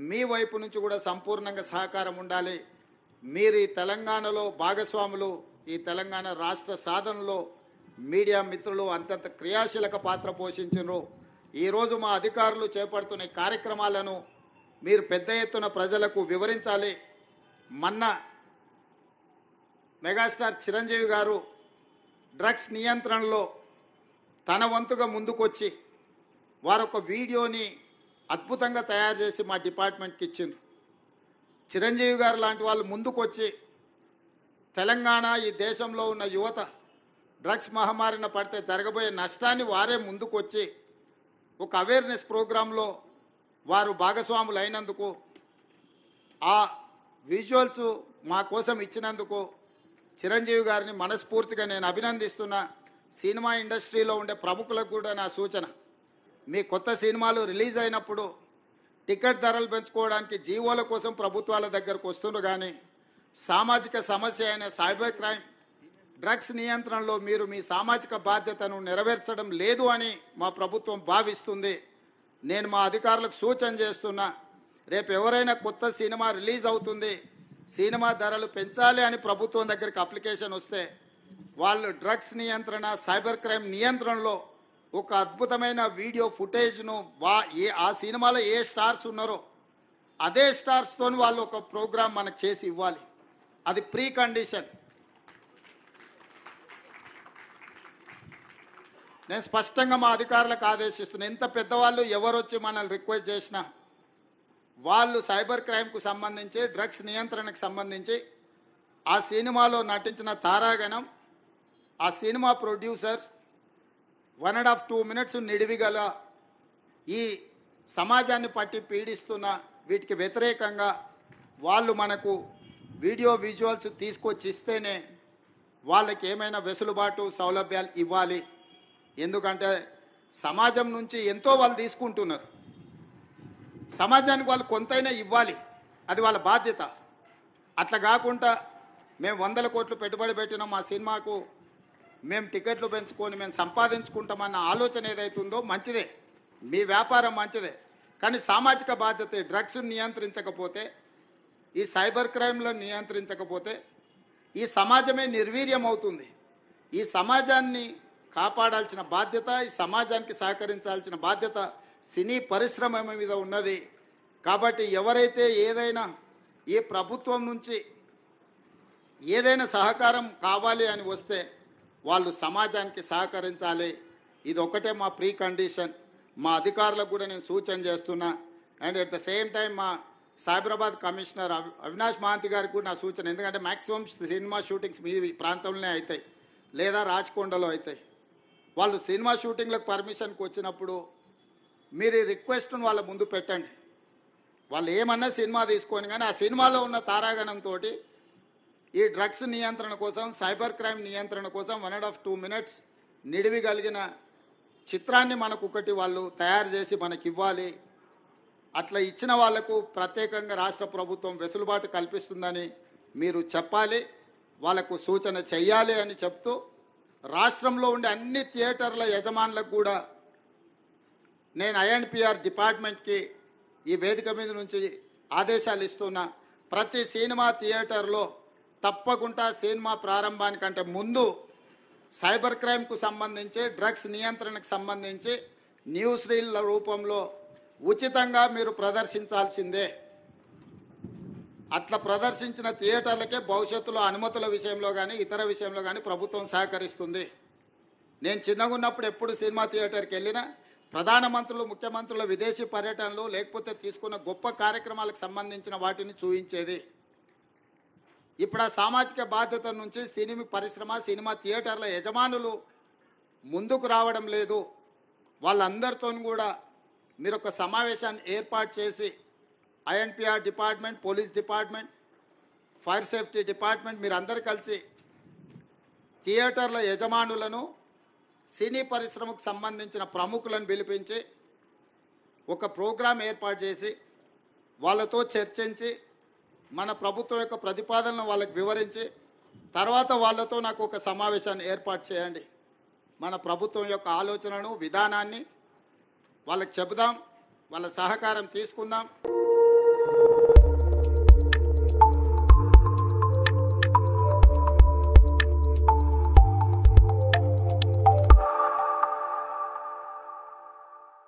మీ వైపు నుంచి కూడా సంపూర్ణంగా సహకారం ఉండాలి. మీరు ఈ తెలంగాణలో భాగస్వాములు, ఈ తెలంగాణ రాష్ట్ర సాధనలో మీడియా మిత్రులు అంతంత క్రియాశీలక పాత్ర పోషించారు. ఈరోజు మా అధికారులు చేపడుతున్న కార్యక్రమాలను మీరు పెద్ద ఎత్తున ప్రజలకు వివరించాలి. మొన్న మెగాస్టార్ చిరంజీవి గారు డ్రగ్స్ నియంత్రణలో తన వంతుగా ముందుకొచ్చి వారొక వీడియోని అద్భుతంగా తయారు చేసి మా డిపార్ట్మెంట్కి ఇచ్చిండ్రు. చిరంజీవి గారు లాంటి వాళ్ళు ముందుకొచ్చి తెలంగాణ ఈ దేశంలో ఉన్న యువత డ్రగ్స్ మహమ్మారిన పడితే జరగబోయే నష్టాన్ని వారే ముందుకొచ్చి ఒక అవేర్నెస్ ప్రోగ్రాంలో వారు భాగస్వాములు అయినందుకు, ఆ విజువల్స్ మా కోసం ఇచ్చినందుకు చిరంజీవి గారిని మనస్ఫూర్తిగా నేను అభినందిస్తున్నా. సినిమా ఇండస్ట్రీలో ఉండే ప్రముఖులకు కూడా నా సూచన, మీ కొత్త సినిమాలు రిలీజ్ అయినప్పుడు టికెట్ ధరలు పెంచుకోవడానికి జీవోల కోసం ప్రభుత్వాల దగ్గరకు వస్తున్నారు, కానీ సామాజిక సమస్య అయిన సైబర్ క్రైమ్, డ్రగ్స్ నియంత్రణలో మీరు మీ సామాజిక బాధ్యతను నెరవేర్చడం లేదు అని మా ప్రభుత్వం భావిస్తుంది. నేను మా అధికారులకు సూచన చేస్తున్నా, రేపు ఎవరైనా కొత్త సినిమా రిలీజ్ అవుతుంది, సినిమా ధరలు పెంచాలి అని ప్రభుత్వం దగ్గరికి అప్లికేషన్ వస్తే వాళ్ళు డ్రగ్స్ నియంత్రణ, సైబర్ క్రైమ్ నియంత్రణలో ఒక అద్భుతమైన వీడియో ఫుటేజ్ను ఆ సినిమాలో ఏ స్టార్స్ ఉన్నారో అదే స్టార్స్తో వాళ్ళు ఒక ప్రోగ్రాం మనకు చేసి ఇవ్వాలి. అది ప్రీ కండిషన్. నేను స్పష్టంగా మా అధికారులకు ఆదేశిస్తున్నాను, ఎంత పెద్దవాళ్ళు ఎవరు వచ్చి మనల్ని రిక్వెస్ట్ చేసినా వాళ్ళు సైబర్ క్రైమ్కు సంబంధించి, డ్రగ్స్ నియంత్రణకు సంబంధించి ఆ సినిమాలో నటించిన తారాగణం, ఆ సినిమా ప్రొడ్యూసర్స్ 1.5-2 minutes నిడివిగల ఈ సమాజాన్ని పట్టి పీడిస్తున్న వీటికి వ్యతిరేకంగా వాళ్ళు మనకు వీడియో విజువల్స్ తీసుకొచ్చి ఇస్తేనే వాళ్ళకి ఏమైనా వెసులుబాటు సౌలభ్యాలు ఇవ్వాలి. ఎందుకంటే సమాజం నుంచి ఎంతో వాళ్ళు తీసుకుంటున్నారు, సమాజానికి వాళ్ళు కొంతైనా ఇవ్వాలి, అది వాళ్ళ బాధ్యత. అట్లా కాకుండా మేము 100 కోట్లు పెట్టుబడి పెట్టినాం మా సినిమాకు, మేము టికెట్లు పెంచుకొని మేము సంపాదించుకుంటామన్న ఆలోచన ఏదైతుందో మంచిదే, మీ వ్యాపారం మంచిదే, కానీ సామాజిక బాధ్యత. డ్రగ్స్ నియంత్రించకపోతే, ఈ సైబర్ క్రైమ్లో నియంత్రించకపోతే ఈ సమాజమే నిర్వీర్యం అవుతుంది. ఈ సమాజాన్ని కాపాడాల్సిన బాధ్యత, ఈ సమాజానికి సహకరించాల్సిన బాధ్యత సినీ పరిశ్రమ మీద ఉన్నది. కాబట్టి ఎవరైతే ఏదైనా ఈ ప్రభుత్వం నుంచి ఏదైనా సహకారం కావాలి అని వస్తే వాళ్ళు సమాజానికి సహకరించాలి. ఇది ఒకటే మా ప్రీ కండిషన్. మా అధికారులకు కూడా నేను సూచన చేస్తున్నా. And at the same time మా సైబరాబాద్ కమిషనర్ అవినాష్ మహాంతి గారికి కూడా నా సూచన, ఎందుకంటే మ్యాక్సిమం సినిమా షూటింగ్స్ మీ ప్రాంతంలోనే అవుతాయి లేదా రాచకొండలో అవుతాయి. వాళ్ళు సినిమా షూటింగ్లకు పర్మిషన్కి వచ్చినప్పుడు మీరు ఈ రిక్వెస్ట్ను వాళ్ళ ముందు పెట్టండి. వాళ్ళు ఏమన్నా సినిమా తీసుకొని, కానీ ఆ సినిమాలో ఉన్న తారాగణంతో ఈ డ్రగ్స్ నియంత్రణ కోసం, సైబర్ క్రైమ్ నియంత్రణ కోసం 1.5-2 minutes నిడివి కలిగిన చిత్రాన్ని మనకు ఒకటి వాళ్ళు తయారు చేసి మనకి ఇవ్వాలి. అట్లా ఇచ్చిన వాళ్లకు ప్రత్యేకంగా రాష్ట్ర ప్రభుత్వం వెసులుబాటు కల్పిస్తుందని మీరు చెప్పాలి, వాళ్ళకు సూచన చెయ్యాలి అని చెప్తూ, రాష్ట్రంలో ఉండే అన్ని థియేటర్ల యజమానులకు కూడా నేను INPR డిపార్ట్మెంట్కి ఈ వేదిక మీద నుంచి ఆదేశాలు ఇస్తున్నా. ప్రతి సినిమా థియేటర్లో తప్పకుండా సినిమా ప్రారంభానికంటే ముందు సైబర్ క్రైమ్కు సంబంధించి, డ్రగ్స్ నియంత్రణకు సంబంధించి న్యూస్ రీల్ల రూపంలో ఉచితంగా మీరు ప్రదర్శించాల్సిందే. అట్లా ప్రదర్శించిన థియేటర్లకే భవిష్యత్తులో అనుమతుల విషయంలో కానీ ఇతర విషయంలో కానీ ప్రభుత్వం సహకరిస్తుంది. నేను చిన్నగా ఉన్నప్పుడు ఎప్పుడు సినిమా థియేటర్కి వెళ్ళినా ప్రధానమంత్రులు, ముఖ్యమంత్రుల విదేశీ పర్యటనలు లేకపోతే తీసుకున్న గొప్ప కార్యక్రమాలకు సంబంధించిన వాటిని చూపించేది. ఇప్పుడు ఆ సామాజిక బాధ్యత నుంచి సినిమా పరిశ్రమ, సినిమా థియేటర్ల యజమానులు ముందుకు రావడం లేదు. వాళ్ళందరితో కూడా మీరు ఒక సమావేశాన్ని ఏర్పాటు చేసి INPR department, police department, fire safety department మీరు అందరు కలిసి థియేటర్ల యజమానులను, సినీ పరిశ్రమకు సంబంధించిన ప్రముఖులను పిలిపించి ఒక ప్రోగ్రాం ఏర్పాటు చేసి వాళ్ళతో చర్చించి మన ప్రభుత్వం యొక్క ప్రతిపాదనను వాళ్ళకి వివరించి తర్వాత వాళ్ళతో నాకు ఒక సమావేశాన్ని ఏర్పాటు చేయండి. మన ప్రభుత్వం యొక్క ఆలోచనను, విధానాన్ని వాళ్ళకి చెబుదాం, వాళ్ళ సహకారం తీసుకుందాం.